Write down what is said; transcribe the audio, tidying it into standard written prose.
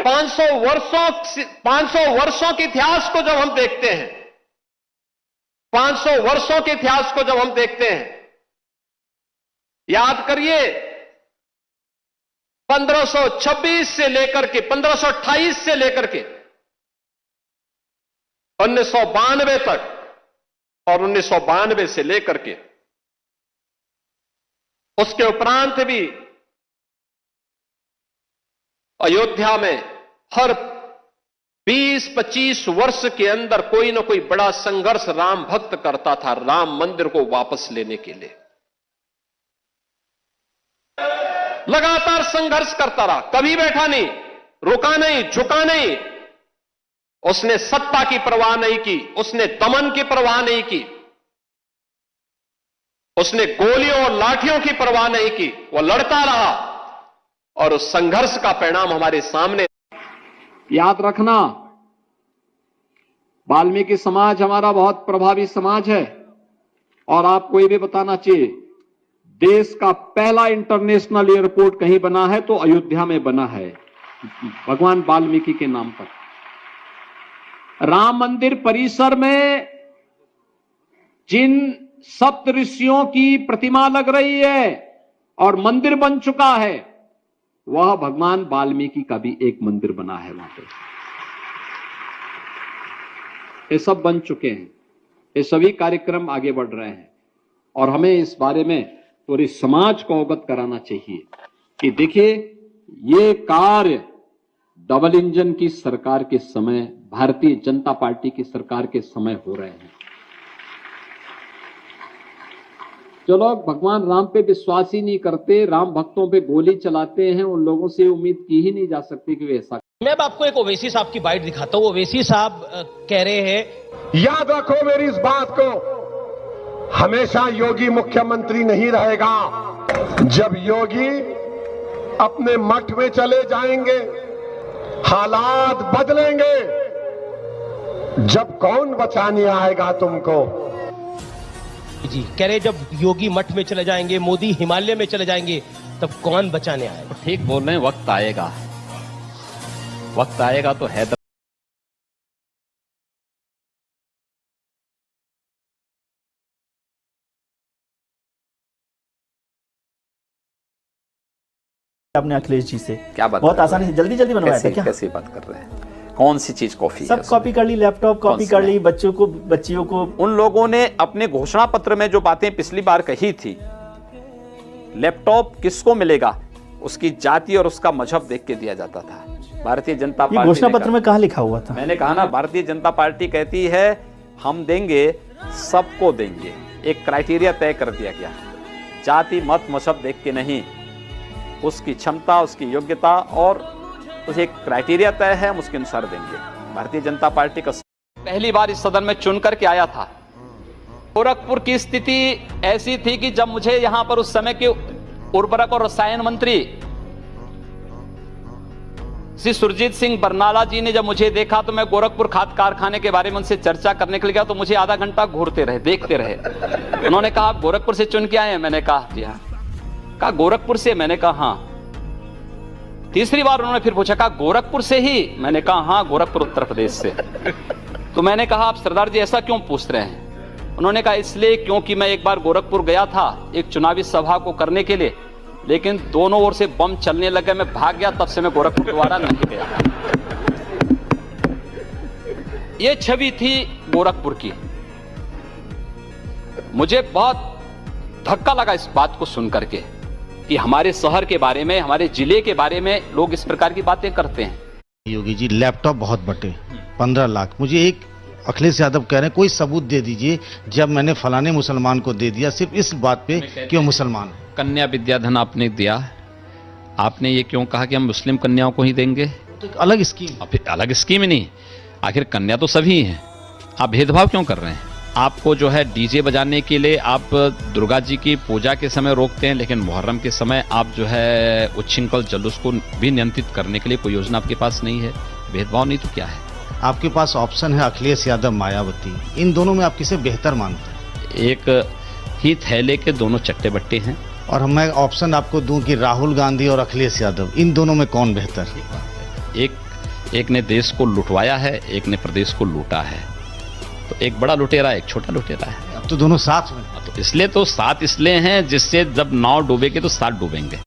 500 वर्षों के इतिहास को जब हम देखते हैं, 500 वर्षों के इतिहास को जब हम देखते हैं, याद करिए 1526 से लेकर के 1528 से लेकर के 1992 तक और 1992 से लेकर के उसके उपरांत भी अयोध्या में हर 20-25 वर्ष के अंदर कोई ना कोई बड़ा संघर्ष राम भक्त करता था राम मंदिर को वापस लेने के लिए। लगातार संघर्ष करता रहा, कभी बैठा नहीं, रुका नहीं, झुका नहीं। उसने सत्ता की परवाह नहीं की, उसने दमन की परवाह नहीं की, उसने गोलियों और लाठियों की परवाह नहीं की। वो लड़ता रहा और उस संघर्ष का परिणाम हमारे सामने। याद रखना, वाल्मीकि समाज हमारा बहुत प्रभावी समाज है और आपको ये भी बताना चाहिए, देश का पहला इंटरनेशनल एयरपोर्ट कहीं बना है तो अयोध्या में बना है, भगवान वाल्मीकि के नाम पर। राम मंदिर परिसर में जिन सप्त ऋषियों की प्रतिमा लग रही है और मंदिर बन चुका है, वह भगवान वाल्मीकि का भी एक मंदिर बना है वहां पे। ये सब बन चुके हैं, ये सभी कार्यक्रम आगे बढ़ रहे हैं और हमें इस बारे में पूरे समाज को अवगत कराना चाहिए कि देखिए, ये कार्य डबल इंजन की सरकार के समय, भारतीय जनता पार्टी की सरकार के समय हो रहे हैं। जो लोग भगवान राम पे विश्वास ही नहीं करते, राम भक्तों पे गोली चलाते हैं, उन लोगों से उम्मीद की ही नहीं जा सकती कि वे ऐसा। मैं अब आपको एक ओवैसी साहब की बाइट दिखाता हूं। ओवैसी साहब कह रहे हैं, याद रखो मेरी इस बात को, हमेशा योगी मुख्यमंत्री नहीं रहेगा। जब योगी अपने मठ में चले जाएंगे, हालात बदलेंगे। जब कौन बचाने आएगा तुमको? जी कह रहे जब योगी मठ में चले जाएंगे, मोदी हिमालय में चले जाएंगे, तब कौन बचाने आएगा? ठीक बोल रहे हैं, वक्त आएगा, वक्त आएगा तो है। आपने अखिलेश जी से क्या बात, बहुत आसानी से जल्दी बनवाया था क्या? कैसी बात कर रहे हैं? कौन सी चीज कॉपी? सब कॉपी कर ली, लैपटॉप कॉपी कर ली, बच्चियों को। उन लोगों ने अपने घोषणा पत्र में जो बातें पिछली बार कही थी, लैपटॉप किसको मिलेगा उसकी जाति और उसका मजहब देख के दिया जाता था। भारतीय जनता पार्टी घोषणा पत्र में कहाँ लिखा हुआ था? मैंने कहा ना, भारतीय जनता पार्टी कहती है हम देंगे, सबको देंगे। एक क्राइटेरिया तय कर दिया गया, जाति मत मजहब देख के नहीं, उसकी क्षमता, उसकी योग्यता और उसे एक क्राइटेरिया तय है, हम उसके अनुसार देंगे। भारतीय जनता पार्टी का पहली बार इस सदन में चुन करके आया था। गोरखपुर की स्थिति ऐसी थी कि जब मुझे यहां पर उस समय के उर्वरक और रसायन मंत्री श्री सुरजीत सिंह बरनाला जी ने जब मुझे देखा, तो मैं गोरखपुर खाद कारखाने के बारे में उनसे चर्चा करने के लिए गया, तो मुझे आधा घंटा घूरते रहे, देखते रहे। उन्होंने कहा आप गोरखपुर से चुन के आए हैं? मैंने कहा जी हाँ। कहा गोरखपुर से? मैंने कहा हाँ। तीसरी बार उन्होंने फिर पूछा, कहा गोरखपुर से ही? मैंने कहा हाँ, गोरखपुर उत्तर प्रदेश से। तो मैंने कहा आप सरदार जी ऐसा क्यों पूछ रहे हैं? उन्होंने कहा इसलिए क्योंकि मैं एक बार गोरखपुर गया था एक चुनावी सभा को करने के लिए, लेकिन दोनों ओर से बम चलने लगे, मैं भाग गया, तब से मैं गोरखपुर दोबारा नहीं गया। ये छवि थी गोरखपुर की। मुझे बहुत धक्का लगा इस बात को सुनकर के कि हमारे शहर के बारे में, हमारे जिले के बारे में लोग इस प्रकार की बातें करते हैं। योगी जी लैपटॉप बहुत बटे, 15 लाख। मुझे एक अखिलेश यादव कह रहे हैं कोई सबूत दे दीजिए जब मैंने फलाने मुसलमान को दे दिया, सिर्फ इस बात पे कि वो मुसलमान है। कन्या विद्याधन आपने दिया, आपने ये क्यों कहा कि हम मुस्लिम कन्याओं को ही देंगे? तो एक अलग स्कीम। अलग स्कीम ही नहीं, आखिर कन्या तो सभी हैं। आप भेदभाव क्यों कर रहे हैं? आपको जो है डीजे बजाने के लिए आप दुर्गा जी की पूजा के समय रोकते हैं, लेकिन मुहर्रम के समय आप जो है उच्छृंखल जुलूस को भी नियंत्रित करने के लिए कोई योजना आपके पास नहीं है। भेदभाव नहीं तो क्या है? आपके पास ऑप्शन है अखिलेश यादव, मायावती, इन दोनों में आप किसे बेहतर मानते हैं? एक ही थैले के दोनों चट्टे बट्टे हैं। और मैं ऑप्शन आपको दूं कि राहुल गांधी और अखिलेश यादव, इन दोनों में कौन बेहतर? एक एक ने देश को लुटवाया है, एक ने प्रदेश को लूटा है। तो एक बड़ा लुटेरा एक छोटा लुटेरा है। अब तो दोनों साथ में। तो इसलिए तो साथ इसलिए हैं जिससे जब नाव डूबेगी तो साथ डूबेंगे।